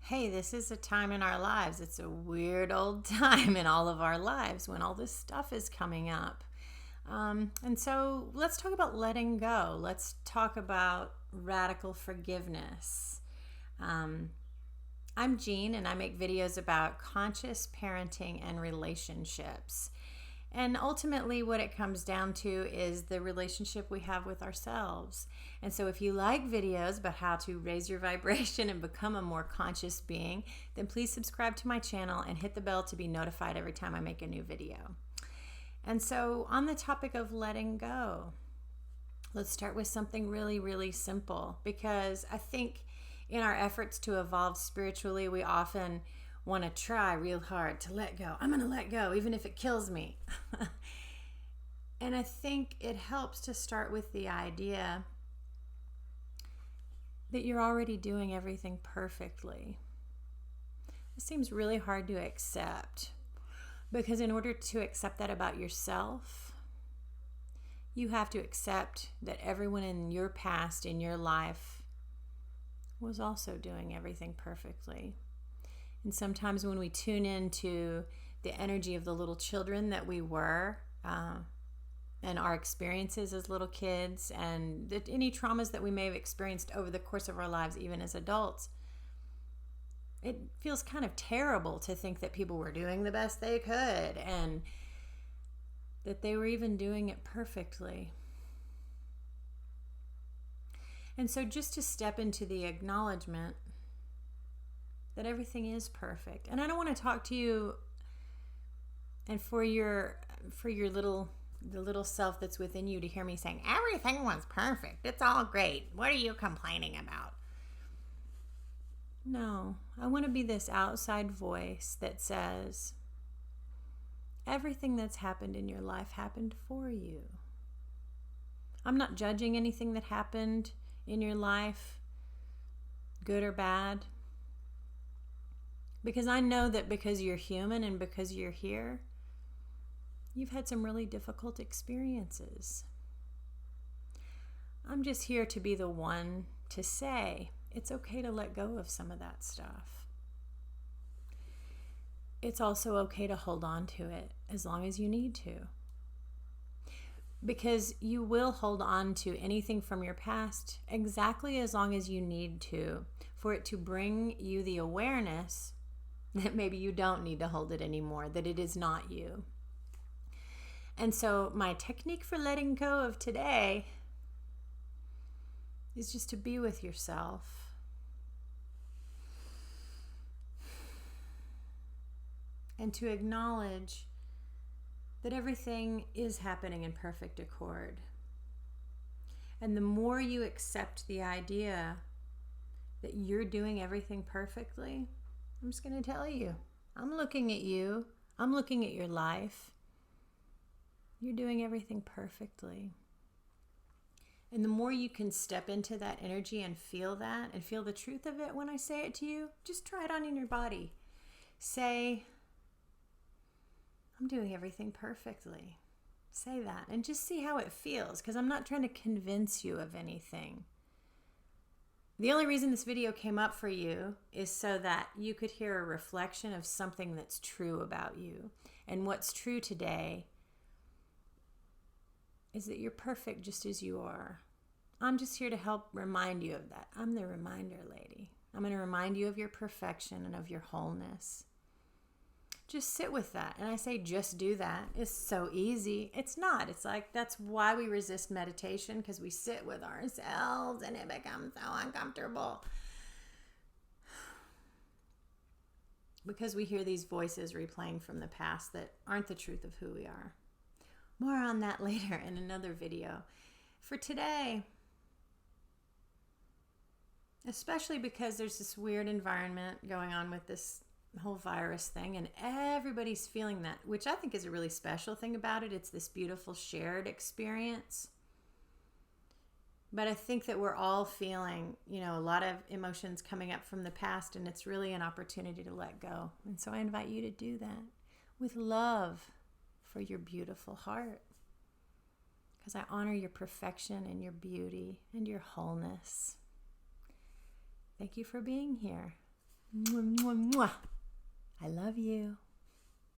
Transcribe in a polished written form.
Hey, this is a time in our lives. It's a weird old time in all of our lives when all this stuff is coming up. And so let's talk about letting go. Let's talk about radical forgiveness. Um, I'm Jean, and I make videos about conscious parenting and relationships. And ultimately, what it comes down to is the relationship we have with ourselves. And so, if you like videos about how to raise your vibration and become a more conscious being, then please subscribe to my channel and hit the bell to be notified every time I make a new video. And so, on the topic of letting go, let's start with something really, really simple, because I think in our efforts to evolve spiritually, we often want to try real hard to let go. I'm going to let go, even if it kills me. And I think it helps to start with the idea that you're already doing everything perfectly. It seems really hard to accept, because in order to accept that about yourself, you have to accept that everyone in your past, in your life, was also doing everything perfectly. And sometimes when we tune into the energy of the little children that we were, and our experiences as little kids, and any traumas that we may have experienced over the course of our lives, even as adults, it feels kind of terrible to think that people were doing the best they could and that they were even doing it perfectly. And so just to step into the acknowledgement that everything is perfect. And I don't want to talk to you and for your little self that's within you to hear me saying everything was perfect. It's all great. What are you complaining about? No, I want to be this outside voice that says everything that's happened in your life happened for you. I'm not judging anything that happened in your life, good or bad. Because I know that because you're human and because you're here, you've had some really difficult experiences. I'm just here to be the one to say it's okay to let go of some of that stuff. It's also okay to hold on to it as long as you need to. Because you will hold on to anything from your past exactly as long as you need to, for it to bring you the awareness that maybe you don't need to hold it anymore, that it is not you. And so my technique for letting go of today is just to be with yourself. And to acknowledge that everything is happening in perfect accord. And the more you accept the idea that you're doing everything perfectly, I'm just going to tell you, I'm looking at you, I'm looking at your life. You're doing everything perfectly. And the more you can step into that energy and feel that and feel the truth of it when I say it to you, just try it on in your body. Say, I'm doing everything perfectly. Say that and just see how it feels, because I'm not trying to convince you of anything. The only reason this video came up for you is so that you could hear a reflection of something that's true about you. And what's true today is that you're perfect just as you are. I'm just here to help remind you of that. I'm the reminder lady. I'm going to remind you of your perfection and of your wholeness. Just sit with that. And I say just do that. It's so easy. It's not. It's like that's why we resist meditation, because we sit with ourselves and it becomes so uncomfortable. Because we hear these voices replaying from the past that aren't the truth of who we are. More on that later in another video. For today, especially because there's this weird environment going on with this whole virus thing, and everybody's feeling that, which I think is a really special thing about it. It's this beautiful shared experience. But I think that we're all feeling, a lot of emotions coming up from the past, and it's really an opportunity to let go. And so I invite you to do that with love for your beautiful heart, because I honor your perfection and your beauty and your wholeness. Thank you for being here. Mwah, mwah, mwah. I love you.